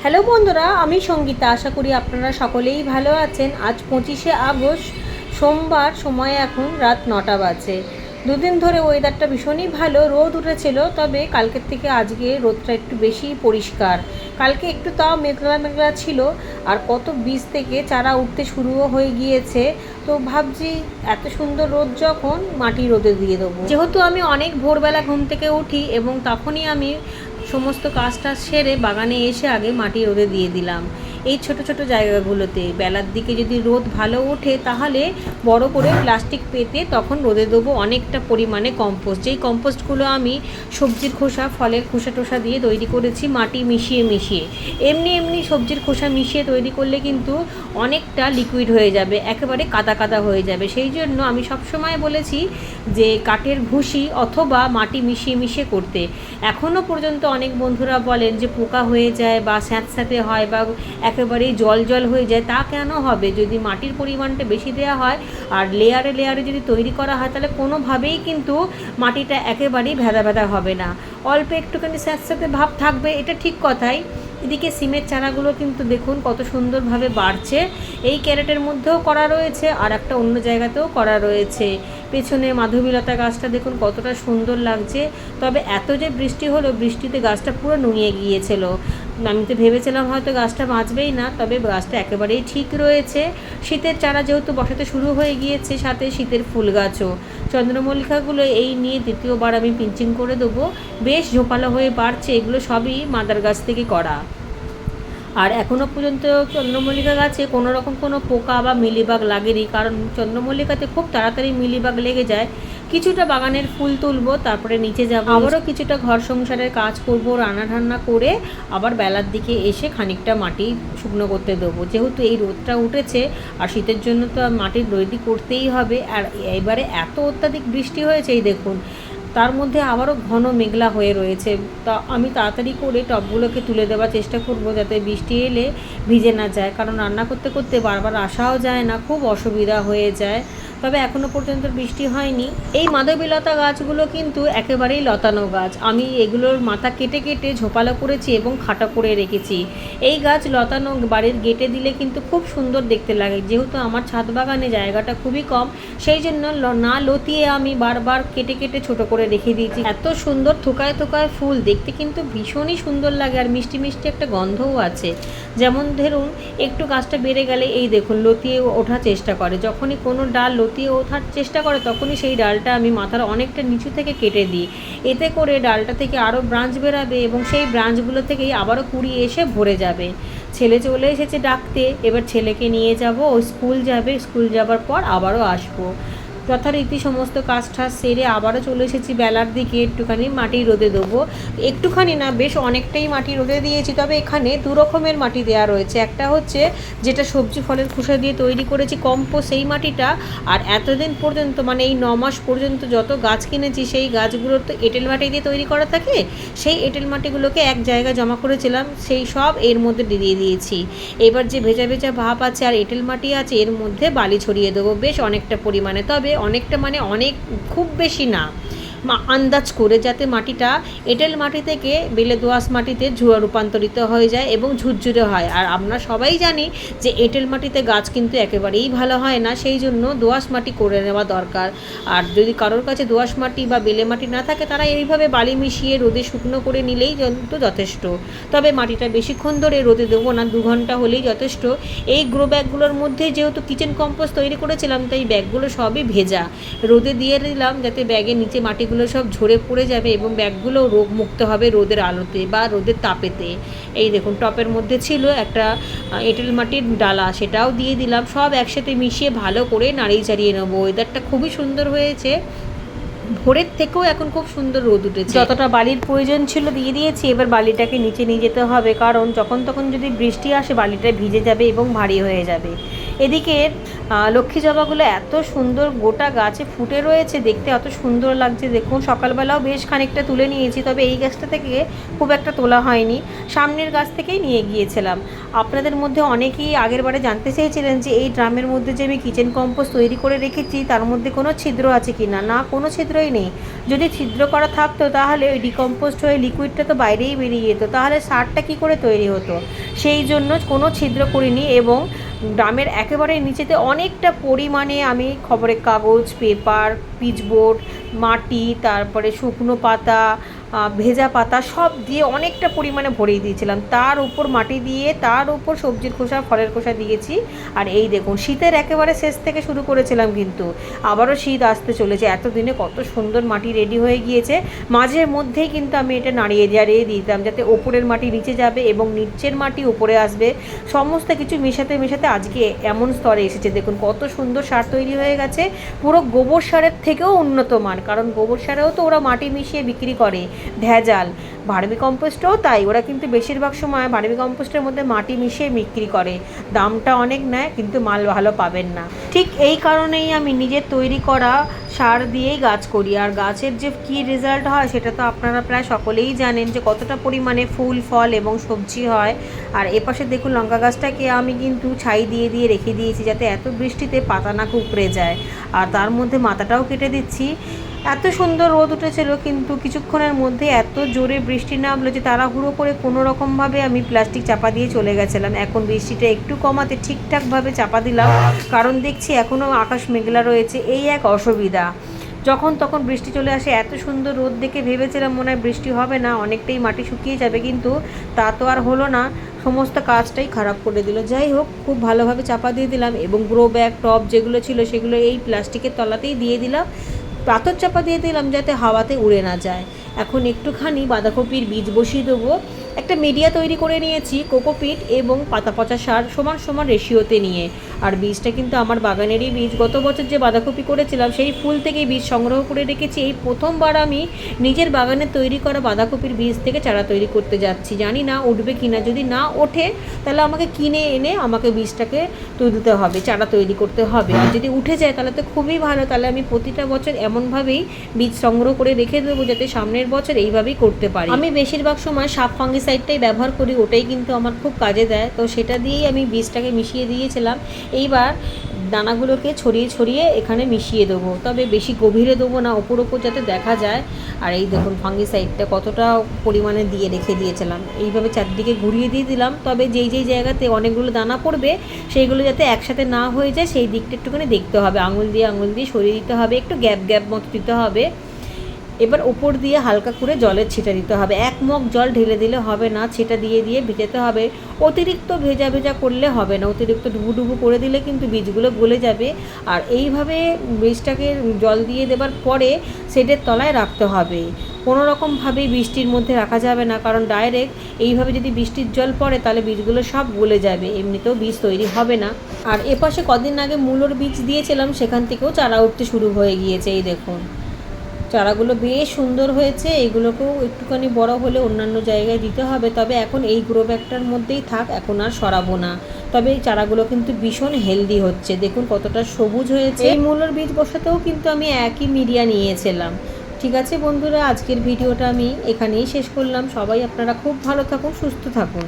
Hello বন্ধুরা, আমি সঙ্গীতা। আশা করি আপনারা সকলেই ভালো আছেন। আজ 25শে আগস্ট, সোমবার। সময় এখন রাত 9টা বাজে। দুদিন ধরে ওয়েদারটা ভীষণই ভালো, রোদ উঠেছিল, তবে কালকের থেকে আজকে রোদটা একটু বেশি পরিষ্কার। কালকে একটু তাও মেঘলা মেঘলা ছিল, আর কত বীজ থেকে চারা উঠতে শুরুও হয়ে গিয়েছে। তো ভাবছি এত সুন্দর রোদ যখন, মাটি রোদে দিয়ে দেবো। যেহেতু আমি অনেক ভোরবেলা ঘুম থেকে উঠি এবং তখনই আমি সমস্ত কাজটা সেরে বাগানে এসে আগে মাটি রোদে দিয়ে দিলাম। এই ছোট ছোট জায়গাগুলোতে বেলার দিকে যদি রোদ ভালো ওঠে তাহলে বড় করে প্লাস্টিক পেতে তখন রোদে দেবো অনেকটা পরিমাণে কম্পোস্ট। যেই কম্পোস্টগুলো আমি সবজির খোসা, ফলের খোসা টোসা দিয়ে তৈরি করেছি, মাটি মিশিয়ে মিশিয়ে। এমনি এমনি সবজির খোসা মিশিয়ে তৈরি করলে কিন্তু অনেকটা লিকুইড হয়ে যাবে, একেবারে কাদা কাদা হয়ে যাবে। সেই জন্য আমি সবসময় বলেছি যে কাঠের ভুসি অথবা মাটি মিশিয়ে মিশিয়ে করতে। এখনও পর্যন্ত অনেক বন্ধুরা বলেন যে পোকা হয়ে যায় বা স্যাঁতস্যাঁতে হয় বা একেবারেই জল জল হয়ে যায়। তা কেন হবে? যদি মাটির পরিমাণটা বেশি দেওয়া হয় আর লেয়ারে লেয়ারে যদি তৈরি করা হয়, তাহলে কোনোভাবেই কিন্তু মাটিটা একেবারেই ভেদা ভেদা হবে না। অল্প একটুখানি স্যাঁতস্যাঁতে ভাব থাকবে, এটা ঠিক কথাই। এদিকে সিমের চারাগুলো কিন্তু দেখুন কত সুন্দরভাবে বাড়ছে। এই ক্যারেটের মধ্যেও করা রয়েছে, আর একটা অন্য জায়গাতেও করা রয়েছে। পেছনে মাধবীলতা গাছটা দেখুন কতটা সুন্দর লাগছে। তবে এত যে বৃষ্টি হলো, বৃষ্টিতে গাছটা পুরো নুয়ে গিয়েছিল। আমি তো ভেবেছিলাম হয়তো গাছটা বাঁচবেই না, তবে গাছটা একেবারেই ঠিক রয়েছে। শীতের চারা যেহেতু বসাতে শুরু হয়ে গিয়েছে, সাথে শীতের ফুল গাছও। চন্দ্রমল্লিকাগুলো এই নিয়ে দ্বিতীয়বার আমি পিঞ্চিং করে দেবো। বেশ ঝোপালো হয়ে বাড়ছে। এগুলো সবই মাদার গাছ থেকে করা। আর এখনও পর্যন্ত চন্দ্রমল্লিকা গাছে কোনো রকম কোনো পোকা বা মিলিবাগ লাগেনি, কারণ চন্দ্রমল্লিকাতে খুব তাড়াতাড়ি মিলিবাগ লেগে যায়। কিছুটা বাগানের ফুল তুলবো, তারপরে নিচে যাব, আবারও কিছুটা ঘর সংসারের কাজ করব, রান্না ঠান্না করে আবার বেলার দিকে এসে খানিকটা মাটি শুকনো করতে দেবো। যেহেতু এই রোদটা উঠেছে আর শীতের জন্য তো মাটির রেডি করতেই হবে। আর এবারে এত অত্যাধিক বৃষ্টি হয়েছে, এই দেখুন, তার মধ্যে আবারও ঘন মেঘলা হয়ে রয়েছে। তা আমি তাড়াতাড়ি করে টবগুলোকে তুলে দেওয়ার চেষ্টা করব, যাতে বৃষ্টি এলে ভিজে না যায়, কারণ রান্না করতে করতে বারবার আসাও যায় না, খুব অসুবিধা হয়ে যায়। তবে এখনও পর্যন্ত বৃষ্টি হয়নি। এই মাধবীলতা গাছগুলো কিন্তু একেবারেই লতানো গাছ। আমি এগুলোর মাথা কেটে কেটে ঝোপালো করেছি এবং খাটো করে রেখেছি। এই গাছ লতানো বাড়ির গেটে দিলে কিন্তু খুব সুন্দর দেখতে লাগে। যেহেতু আমার ছাদ বাগানে জায়গাটা খুবই কম, সেই জন্য না লতিয়ে আমি বারবার কেটে কেটে ছোট করে রেখে দিয়েছি। এত সুন্দর থোকায় থোকায় ফুল, দেখতে কিন্তু ভীষণই সুন্দর লাগে, আর মিষ্টি মিষ্টি একটা গন্ধও আছে। যেমন ধরুন একটু গাছটা বেড়ে গেলে এই দেখুন লতিয়ে ওঠার চেষ্টা করে। যখনই কোনো ডাল লতিয়ে ওঠার চেষ্টা করে, তখনই সেই ডালটা আমি মাথার অনেকটা নিচু থেকে কেটে দিই। এতে করে ডালটা থেকে আরও ব্রাঞ্চ বেরাবে এবং সেই ব্রাঞ্চগুলো থেকেই আবারও কুড়ি এসে ভরে যাবে। ছেলে চলে এসেছে ডাকতে, এবার ছেলেকে নিয়ে যাব, ও স্কুল যাবে। স্কুল যাবার পর আবারও আসবো। যথারীতি সমস্ত কাজ টাজ সেরে আবারও চলে এসেছি বেলার দিকে। একটুখানি মাটি রোদে দেবো। একটুখানি না, বেশ অনেকটাই মাটি রোদে দিয়েছি। তবে এখানে দু রকমের মাটি দেওয়া রয়েছে। একটা হচ্ছে যেটা সবজি ফলের খোসা দিয়ে তৈরি করেছি কম্পোস্ট, সেই মাটিটা। আর এতদিন পর্যন্ত মানে এই 9 মাস পর্যন্ত যত গাছ কিনেছি, সেই গাছগুলোর তো এঁটেল মাটি দিয়ে তৈরি করা থাকে। সেই এঁটেল মাটিগুলোকে এক জায়গায় জমা করেছিলাম, সেই সব এর মধ্যে দিয়ে দিয়েছি। এবার যে ভেজা ভেজা ভাব আছে আর এঁটেল মাটি আছে, এর মধ্যে বালি ছড়িয়ে দেবো বেশ অনেকটা পরিমাণে। তবে অনেকটা মানে অনেক, খুব বেশি না, আন্দাজ করে, যাতে মাটিটা এঁটেল মাটি থেকে বেলে দোআঁশ মাটিতে রূপান্তরিত হয়ে যায় এবং ঝুরঝুরে হয়। আর আমরা সবাই জানি যে এঁটেল মাটিতে গাছ কিন্তু একেবারেই ভালো হয় না, সেই জন্য দোআঁশ মাটি করে নেওয়া দরকার। আর যদি কারোর কাছে দোআঁশ মাটি বা বেলে মাটি না থাকে, তারা এইভাবে বালি মিশিয়ে রোদে শুকনো করে নিলেই কিন্তু যথেষ্ট। তবে মাটিটা বেশিক্ষণ ধরে রোদে দেবো না, 2 ঘন্টা হলেই যথেষ্ট। এই গ্রো ব্যাগগুলোর মধ্যে যেহেতু কিচেন কম্পোস্ট তৈরি করেছিলাম, তাই ব্যাগগুলো সবই ভেজা। রোদে দিয়ে দিলাম যাতে ব্যাগের নিচে মাটিগুলো সব ঝরে পড়ে যাবে এবং ব্যাগগুলো রোগমুক্ত হবে রোদের আলোতে বা রোদের তাপেতে। এই দেখুন টপের মধ্যে ছিল একটা এঁটেল মাটির ডালা, সেটাও দিয়ে দিলাম। সব একসাথে মিশিয়ে ভালো করে নাড়িয়ে চাড়িয়ে নেবো। ওয়েদারটা খুবই সুন্দর হয়েছে, ভোরের থেকেও এখন খুব সুন্দর রোদ উঠেছে। যতটা বালির প্রয়োজন ছিল দিয়ে দিয়েছি। এবার বালিটাকে নিচে নিয়ে যেতে হবে, কারণ যখন তখন যদি বৃষ্টি আসে বালিটা ভিজে যাবে এবং ভারী হয়ে যাবে। এদিকে লক্ষ্মী জবাগুলো এত সুন্দর গোটা গাছে ফুটে রয়েছে, দেখতে এত সুন্দর লাগছে। দেখুন সকালবেলাও বেশ খানিকটা তুলে নিয়েছি, তবে এই গাছটা থেকে খুব একটা তোলা হয়নি, সামনের গাছ থেকেই নিয়ে গিয়েছিলাম। আপনাদের মধ্যে অনেকেই আগের বারে জানতে চেয়েছিলেন যে এই ড্রামের মধ্যে যে আমি কিচেন কম্পোস্ট তৈরি করে রেখেছি, তার মধ্যে কোনো ছিদ্র আছে কি না। না, কোনো ছিদ্রই নেই। যদি ছিদ্র করা থাকতো তাহলে ওই ডিকম্পোস্ট হয়ে লিকুইডটা তো বাইরেই বেরিয়ে যেত, তাহলে সারটা কী করে তৈরি হতো। সেই জন্য কোনো ছিদ্র করিনি এবং ড্রামের একেবারে নিচেতে অনেকটা পরিমাণে আমি খবরের কাগজ, পেপার, পিচবোর্ড, মাটি, তারপরে শুকনো পাতা, ভেজা পাতা সব দিয়ে অনেকটা পরিমাণে ভরিয়ে দিয়েছিলাম। তার উপর মাটি দিয়ে তার উপর সবজির খোসা, ফলের খোসা দিয়েছি। আর এই দেখুন, শীতের একেবারে শেষ থেকে শুরু করেছিলাম, কিন্তু আবারও শীত আসতে চলেছে। এতদিনে কত সুন্দর মাটি রেডি হয়ে গিয়েছে। মাঝে মধ্যেই কিন্তু আমি এটা নাড়িয়ে দিতাম, যাতে ওপরের মাটি নিচে যাবে এবং নিচের মাটি উপরে আসবে। সমস্ত কিছু মেশাতে মেশাতে আজকে এমন স্তরে এসেছে। দেখুন কত সুন্দর সার তৈরি হয়ে গেছে, পুরো গোবর সারের থেকেও উন্নত মান। কারণ গোবর সারেও তো ওরা মাটি মিশিয়ে বিক্রি করে, ভেজাল। ভার্মি কম্পোস্টও তাই, ওরা কিন্তু বেশিরভাগ সময় ভার্মি কম্পোস্টের মধ্যে মাটি মিশিয়ে বিক্রি করে। দামটা অনেক নেয়, কিন্তু মাল ভালো পাবেন না। ঠিক এই কারণেই আমি নিজের তৈরি করা সার দিয়েই গাছ করি। আর গাছের যে কী রেজাল্ট হয় সেটা তো আপনারা প্রায় সকলেই জানেন, যে কতটা পরিমাণে ফুল, ফল এবং সবজি হয়। আর এপাশে দেখুন, লঙ্কা গাছটাকে আমি কিন্তু ছাই দিয়ে দিয়ে রেখে দিয়েছি, যাতে এত বৃষ্টিতে পাতা না কুঁকড়ে যায়। আর তার মধ্যে মাথাটাও কেটে দিচ্ছি। এত সুন্দর রোদ উঠেছিল, কিন্তু কিছুক্ষণের মধ্যে এত জোরে বৃষ্টি নামলো যে তাড়াহুড়ো করে কোনো রকমভাবে আমি প্লাস্টিক চাপা দিয়ে চলে গেছিলাম। এখন বৃষ্টিটা একটু কমাতে ঠিকঠাকভাবে চাপা দিলাম, কারণ দেখছি এখনও আকাশ মেঘলা রয়েছে। এই এক অসুবিধা, যখন তখন বৃষ্টি চলে আসে। এত সুন্দর রোদ দেখে ভেবেছিলাম মনে হয় বৃষ্টি হবে না, অনেকটাই মাটি শুকিয়ে যাবে, কিন্তু তা তো আর হলো না। সমস্ত কাজটাই খারাপ করে দিল। যাই হোক, খুব ভালোভাবে চাপা দিয়ে দিলাম এবং গ্রো ব্যাগ, টব যেগুলো ছিল সেগুলো এই প্লাস্টিকের তলাতেই দিয়ে দিলাম। পাথর চাপা দিয়ে দিলাম যাতে হাওয়াতে উড়ে না যায়। এখন একটুখানি বাঁধাকপির বীজ বসিয়ে দেবো। একটা মিডিয়া তৈরি করে নিয়েছি কোকোপিট এবং পাতা পচা সার সমান সমান রেশিওতে নিয়ে। আর বীজটা কিন্তু আমার বাগানেরই বীজ। গত বছর যে বাঁধাকপি করেছিলাম সেই ফুল থেকেই বীজ সংগ্রহ করে রেখেছি। এই প্রথমবার আমি নিজের বাগানে তৈরি করা বাঁধাকপির বীজ থেকে চারা তৈরি করতে যাচ্ছি। জানি না উঠবে কিনা, যদি না ওঠে তাহলে আমাকে কিনে এনে আমাকে বীজটাকে তুলতে হবে, চারা তৈরি করতে হবে। আর যদি উঠে যায় তাহলে তো খুবই ভালো, তাহলে আমি প্রতিটা বছর এমনভাবেই বীজ সংগ্রহ করে রেখে দেবো যাতে সামনের বছর এইভাবেই করতে পারি। আমি বেশিরভাগ সময় সাপ ফাঙ্গিসাইডটাই ব্যবহার করি, ওটাই কিন্তু আমার খুব কাজে দেয়। তো সেটা দিয়েই আমি বীজটাকে মিশিয়ে দিয়েছিলাম। এইবার দানাগুলোকে ছড়িয়ে ছড়িয়ে এখানে মিশিয়ে দেবো, তবে বেশি গভীরে দেবো না, ওপর ওপর যাতে দেখা যায়। আর এই দেখুন ফাঙ্গিসাইডটা কতটা পরিমাণে দিয়ে রেখে দিয়েছিলাম, এইভাবে চারদিকে ঘুরিয়ে দিয়ে দিলাম। তবে যেই যেই জায়গাতে অনেকগুলো দানা পড়বে সেইগুলো যাতে একসাথে না হয়ে যায় সেই দিকটা একটুখানি দেখতে হবে, আঙুল দিয়ে সরিয়ে দিতে হবে, একটু গ্যাপ গ্যাপ মতো দিতে হবে। এবার উপর দিয়ে হালকা করে জলের ছিটা দিতে হবে। এক মগ জল ঢেলে দিলে হবে না, ছিটা দিয়ে দিয়ে ভিজাতে হবে। অতিরিক্ত ভেজা ভেজা করলে হবে না, অতিরিক্ত ডুবু করে দিলে কিন্তু বীজগুলো গলে যাবে। আর এইভাবে বীজটাকে জল দিয়ে দেবার পরে শেডের তলায় রাখতে হবে। কোনো রকমভাবেই বৃষ্টির মধ্যে রাখা যাবে না, কারণ ডাইরেক্ট এইভাবে যদি বৃষ্টির জল পড়ে তাহলে বীজগুলো সব গলে যাবে, এমনিতেও বীজ তৈরি হবে না। আর এপাশে কদিন আগে মূলোর বীজ দিয়েছিলাম, সেখান থেকেও চারা উঠতে শুরু হয়ে গিয়েছে। এই দেখুন চারাগুলো বেশ সুন্দর হয়েছে। এগুলোকেও একটুখানি বড় হলে অন্যান্য জায়গায় দিতে হবে, তবে এখন এই গ্রো ব্যাগটার মধ্যেই থাক, এখন আর সরাবো না। তবে এই চারাগুলো কিন্তু ভীষণ হেলদি হচ্ছে, দেখুন কতটা সবুজ হয়েছে। এই মূলোর বীজ বসাতেও কিন্তু আমি একই মিডিয়া নিয়েছিলাম। ঠিক আছে বন্ধুরা, আজকের ভিডিওটা আমি এখানেই শেষ করলাম। সবাই আপনারা খুব ভালো থাকুন, সুস্থ থাকুন।